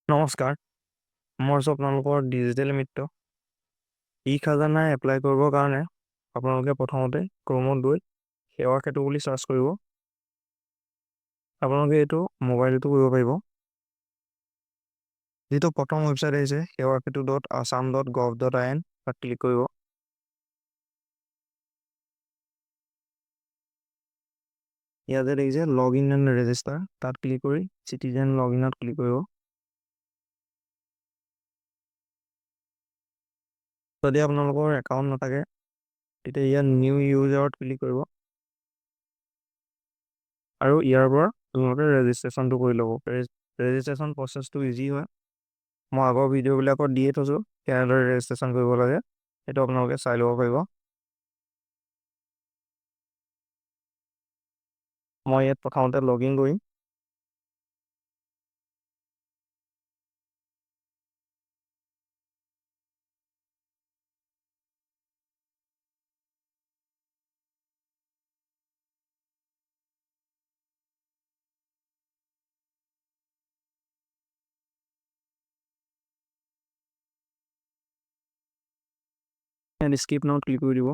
নমস্কাৰ, মই আছোঁ আপোনালোকৰ ডিজিটেল মিত্ৰ। ই-খাজানা এপ্লাই কৰিবৰ কাৰণে আপোনালোকে প্ৰথমতে ক্ৰমত গৈ সেৱা সেতু বুলি চাৰ্চ কৰিব। আপোনালোকে এইটো মোবাইলতো কৰিব পাৰিব। যিটো প্ৰথম ৱেবছাইট আহিছে sewasetu.assam.gov.in তাত ক্লিক কৰিব। ইয়াতে দেখিছে লগ ইন এণ্ড ৰেজিষ্টাৰ, তাত ক্লিক কৰি চিটিজেন লগ ইনত ক্লিক কৰিব। যদি আপোনালোকৰ একাউণ্ট নাথাকে তেতিয়া ইয়াত নিউ ইউজাৰত ক্লিক কৰিব আৰু ইয়াৰ পৰা তোমালোকে ৰেজিষ্ট্ৰেশ্যনটো কৰি ল'ব। ৰেজিষ্ট্ৰেশ্যন প্ৰচেছটো ইজি হয়। মই আগৰ ভিডিঅ'বিলাকত দিয়ে থৈছোঁ কেনেদৰে ৰেজিষ্ট্ৰেশ্যন কৰিব লাগে, সেইটো আপোনালোকে চাই ল'ব পাৰিব। মই ইয়াত প্ৰথমতে লগ ইন কৰিম। ইয়াত স্কিপ নাওত ক্লিক কৰি দিব।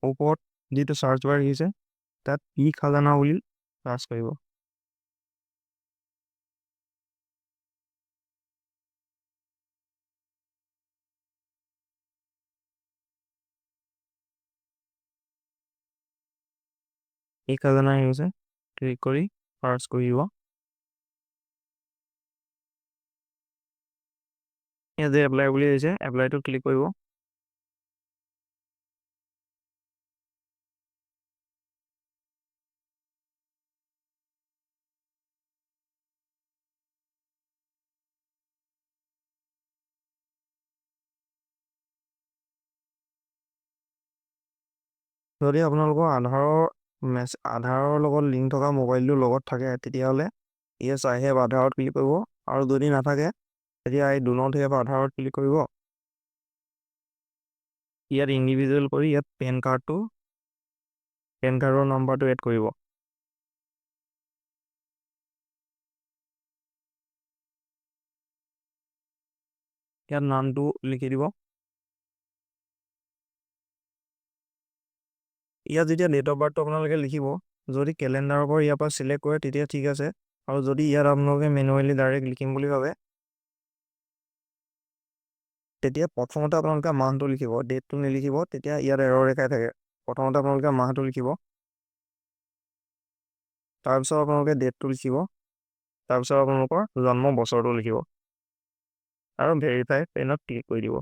ওপৰত যিটো চাৰ্চ বাৰ আহিছে তাত ই-খাজানা বুলি চাৰ্চ কৰিব। ই-খাজানা আহিছে, ক্লিক কৰি চাৰ্চ কৰিব। ইয়াত যে এপ্লাই বুলি আহিছে, এপ্লাইটো ক্লিক কৰিব। যদি আপোনালোকৰ আধাৰৰ লগত লিংক থকা মোবাইলটো লগত থাকে তেতিয়াহ'লে য়েছ আই হেভ আধাৰত ক্লিক কৰিব, আৰু যদি নাথাকে তেতিয়া এই ডু নট হেভ আধাৰত ক্লিক কৰিব। ইয়াত ইণ্ডিভিজুৱেল কৰি ইয়াত পেন কাৰ্ডৰ নাম্বাৰটো এড কৰিব। ইয়াত নামটো লিখি দিব। ইয়াত যেতিয়া ডেট অফ বাৰ্থটো আপোনালোকে লিখিব, যদি কেলেণ্ডাৰৰ পৰা ইয়াৰ পৰা চিলেক্ট কৰে তেতিয়া ঠিক আছে, আৰু যদি ইয়াত আপোনালোকে মেনুৱেলি ডাইৰেক্ট লিখিম বুলি ভাবে তেতিয়া প্ৰথমতে আপোনালোকে মাহটো লিখিব, ডেটটো নিলিখিব, তেতিয়া ইয়াত এৰৰ দেখাই থাকে। প্ৰথমতে আপোনালোকে মাহটো লিখিব, তাৰপিছত আপোনালোকে ডেটটো লিখিব, তাৰপিছত আপোনালোকৰ জন্ম বছৰটো লিখিব আৰু ভেৰিফাই পেনত ক্লিক কৰি দিব।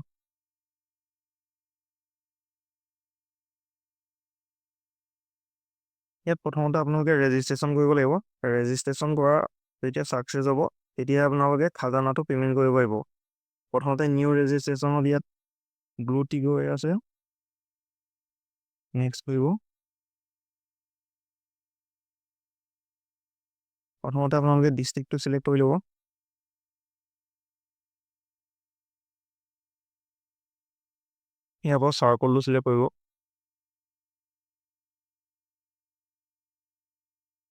ইয়াত প্ৰথমতে আপোনালোকে ৰেজিষ্ট্ৰেশ্যন কৰিব লাগিব। ৰেজিষ্ট্ৰেশ্যন কৰা যেতিয়া ছাকচেছ হ'ব তেতিয়া আপোনালোকে খাজানাটো পে'মেণ্ট কৰিব পাৰিব। প্ৰথমতে নিউ ৰেজিষ্ট্ৰেশ্যনত ইয়াত ব্লু টিক হৈ আছে, নেক্সট কৰিব। প্ৰথমতে আপোনালোকে ডিষ্ট্ৰিক্টটো চিলেক্ট কৰি ল'ব। ইয়াৰ পৰা চাৰ্কলটো চিলেক্ট কৰিব।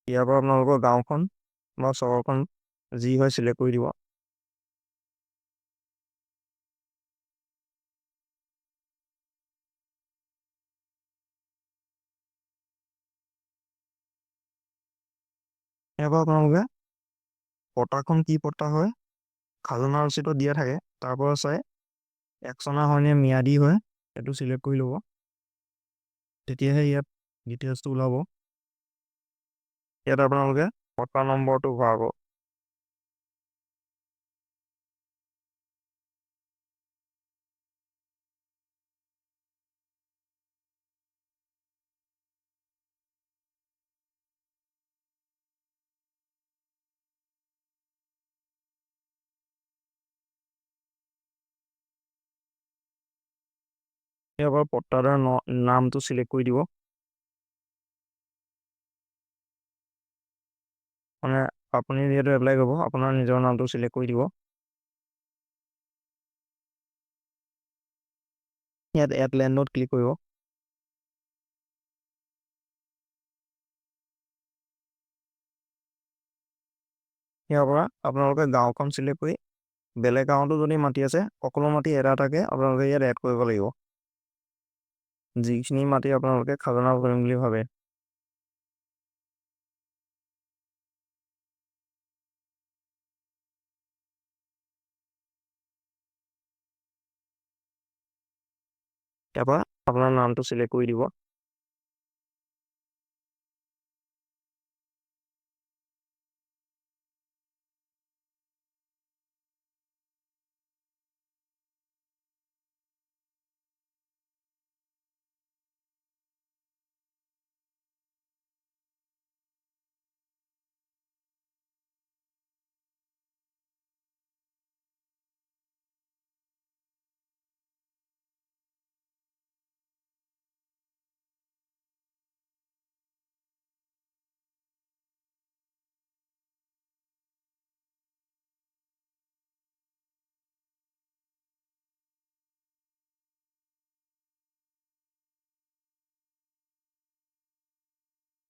ইয়াৰ পৰা আপোনালোকৰ গাঁওখন বা চহৰখন যি হয় চিলেক্ট কৰি দিব। ইয়াৰ পৰা আপোনালোকে পটাখন কি পটা হয় খাজনা ৰচিদত দিয়া থাকে, তাৰ পৰা চাই একচনা হয়নে ম্যাদী হয় সেইটো চিলেক্ট কৰি ল'ব। তেতিয়াহে ইয়াত ডিটেইলছটো ওলাব। ইয়াত আপোনালোকে পটা নম্বৰটো ভৰাব। ইয়াৰ পৰা পট্টাদাৰ নামটো চিলেক্ট কৰি দিব। মানে আপুনি যিহেতু এপ্লাই কৰিব আপোনাৰ নিজৰ নামটো চিলেক্ট কৰি দিব। ইয়াত এড লেণ্ডত ক্লিক কৰিব। ইয়াৰ পৰা আপোনালোকে গাঁওখন চিলেক্ট কৰি বেলেগ গাঁৱতো যদি মাটি আছে সকলো মাটি এটা এটাকৈ আপোনালোকে ইয়াত এড কৰিব লাগিব, যিখিনি মাটি আপোনালোকে খাজনা কৰিম বুলি ভাবে। তাৰপৰা আপোনাৰ নামটো চিলেক্ট কৰি দিব।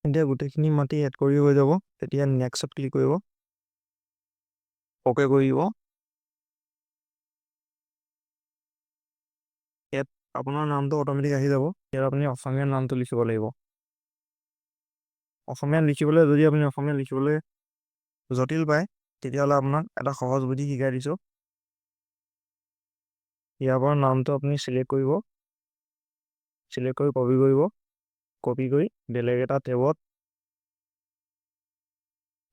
এতিয়া গোটেইখিনি মাটি এড কৰি হৈ যাব, তেতিয়া নেক্সটত ক্লিক কৰিব, অ'কে কৰি দিব। ইয়াত আপোনাৰ নামটো অট'মেটিক আহি যাব। ইয়াত আপুনি অসমীয়া নামটো লিখিব লাগিব। অসমীয়া লিখিবলৈ যদি আপুনি অসমীয়া লিখিবলৈ জটিল পায় তেতিয়াহ'লে আপোনাক এটা সহজ বুদ্ধি শিকাই দিছোঁ। ইয়াৰ পৰা নামটো আপুনি চিলেক্ট কৰিব, চিলেক্ট কৰি কপি কৰি বেলেগ এটা টেবত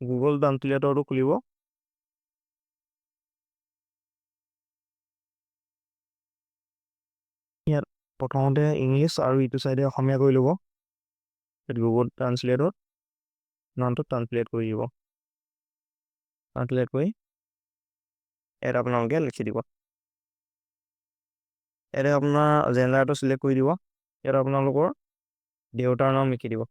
গুগল ট্ৰান্সলেটৰটো খুলিব। ইয়াত প্ৰথমতে ইংলিছ আৰু ইটো চাইডে অসমীয়া কৰি ল'ব। গুগল ট্ৰান্সলেটত নামটো ট্ৰান্সলেট কৰি দিব। ট্ৰান্সলেট কৰি ইয়াত আপোনালোকে লিখি দিব। ইয়াতে আপোনাৰ জেণ্ডাৰটো চিলেক্ট কৰি দিব। ইয়াত আপোনালোকৰ দেউতাৰ নাম লিখি দিব।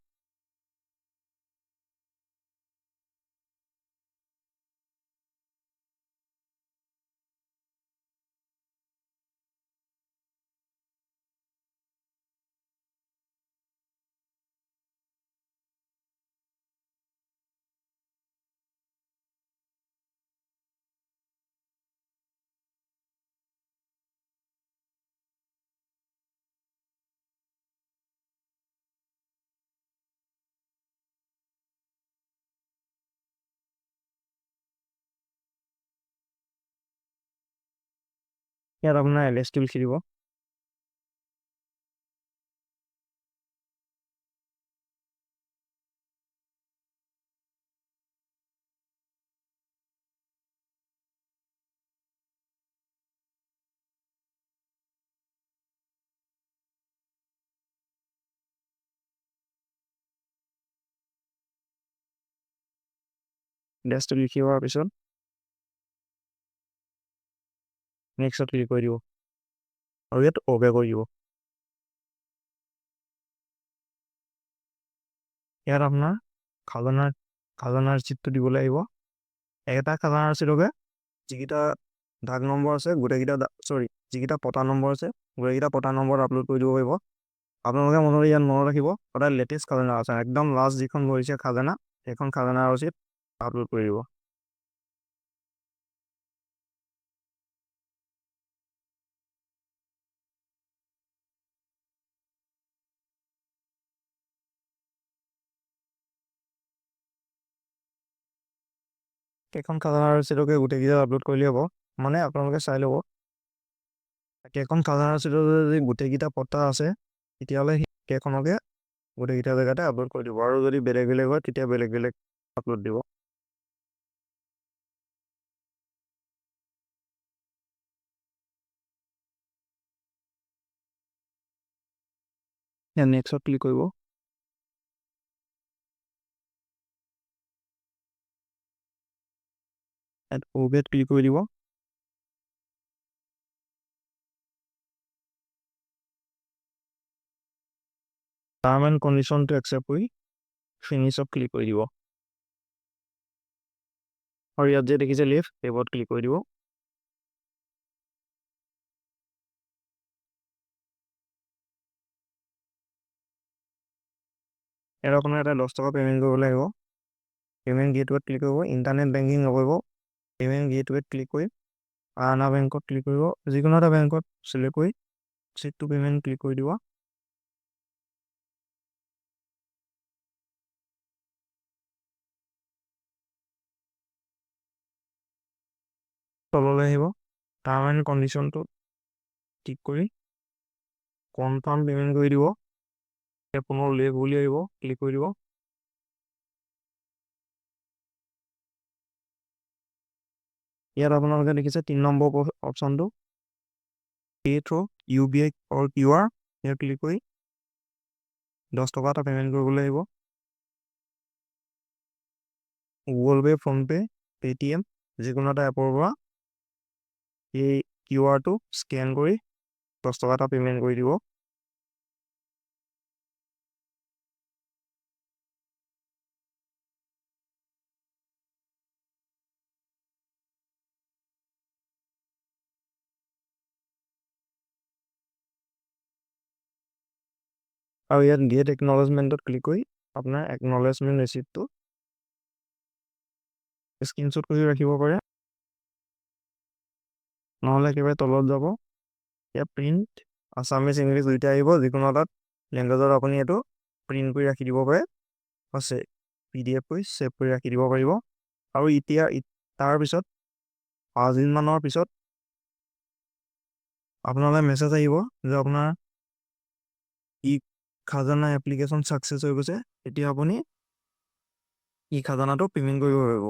ইয়াত আপোনাৰ এড্ৰেছটো লিখি দিব। এড্ৰেছটো লিখি হোৱাৰ পিছত নেক্সটত ক্লিক কৰি দিব আৰু ইয়াত অ'কে কৰি দিব। ইয়াত আপোনাৰ খাজানাৰ ৰিচিপ্টটো দিবলৈ আহিব। এটা খাজানাৰ ৰিচিপ্টকে যিকেইটা দাগ নম্বৰ আছে যিকেইটা পটা নম্বৰ আছে গোটেইকেইটা পটা নম্বৰত আপলোড কৰি দিব পাৰিব। আপোনালোকে ইয়াত মনত ৰাখিব, সদায় লেটেষ্ট খাজানা আছে, একদম লাষ্ট যিখন ভৰিছে খাজানা সেইখন খাজানাৰ ৰচিদ আপলোড কৰি দিব। সেইখন খাজানাৰ ৰচিদকে গোটেইকেইটা আপলোড কৰিলে হ'ব, মানে আপোনালোকে চাই ল'ব। কেইখন খাজানাৰ ৰচিদত যদি গোটেইকেইটা পটা আছে তেতিয়াহ'লে সেইখনকে গোটেইকেইটা জেগাতে আপলোড কৰি দিব, আৰু যদি বেলেগ বেলেগ হয় তেতিয়া বেলেগ বেলেগ আপলোড দিব। নেক্সটত ক্লিক কৰিব। ইয়াত অ'কেত ক্লিক কৰি দিব। টাৰ্ম এণ্ড কণ্ডিশ্যনটো একচেপ্ট কৰি ফিনিছত ক্লিক কৰি দিব। আৰু ইয়াত যে দেখিছে লিভ সেইবোৰত ক্লিক কৰি দিব। ইয়াত আপোনাৰ এটা 10 টকা পে'মেণ্ট কৰিব লাগিব। পে'মেণ্ট গেটৱেত ক্লিক কৰিব, ইণ্টাৰনেট বেংকিং নকৰিব, পে'মেণ্ট গেটৱেত ক্লিক কৰি আনা বেংকত ক্লিক কৰিব, যিকোনো এটা বেংকত চিলেক্ট কৰি প্ৰচিড টু পে'মেণ্ট ক্লিক কৰি দিব। তললৈ আহিব, টাৰ্ম এণ্ড কণ্ডিশ্যনটো টিক কৰি কনফাৰ্ম পে'মেণ্ট কৰি দিব। পুনৰ উল্লেখ বুলি আহিব, ক্লিক কৰি দিব। ইয়াত আপোনালোকে দেখিছে 3 নম্বৰ অপশ্যনটো পে থ্ৰু UPI অৰ QR, ইয়াত ক্লিক কৰি 10 টকা এটা পে'মেণ্ট কৰিবলৈ আহিব। গুগল পে', ফোনপে', পে'টিএম যিকোনো এটা এপৰ পৰা এই QRটো স্কেন কৰি 10 টকা এটা পে'মেণ্ট কৰি দিব। আৰু ইয়াত গেট একনলেজমেণ্টত ক্লিক কৰি আপোনাৰ একনলেজমেণ্ট ৰিচিপ্টটো স্ক্ৰীনশ্বট কৰি ৰাখিব পাৰে, নহ'লে একেবাৰে তলত যাব, ইয়াত প্ৰিণ্ট আছামিজ ইংলিছ দুইটা আহিব, যিকোনো এটাত লেংগুৱেজত আপুনি এইটো প্ৰিণ্ট কৰি ৰাখি দিব পাৰে, আছে PDF কৰি ছেভ কৰি ৰাখি দিব পাৰিব। আৰু এতিয়া তাৰপিছত 5 দিনমানৰ পিছত আপোনালৈ মেছেজ আহিব যে আপোনাৰ ই খাজানা এপ্লিকেশ্যন ছাকচেছ হৈ গৈছে, এতিয়া আপুনি ই খাজানাটো পে'মেণ্ট কৰিব পাৰিব।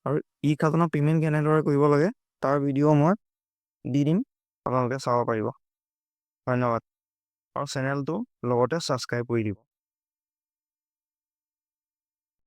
আৰু ই খাজানা পে'মেণ্ট কেনেদৰে কৰিব লাগে তাৰ ভিডিঅ' মই দি দিম, আপোনালোকে চাব পাৰিব। ধন্যবাদ। আৰু চেনেলটো লগতে ছাবস্ক্ৰাইব কৰি দিব।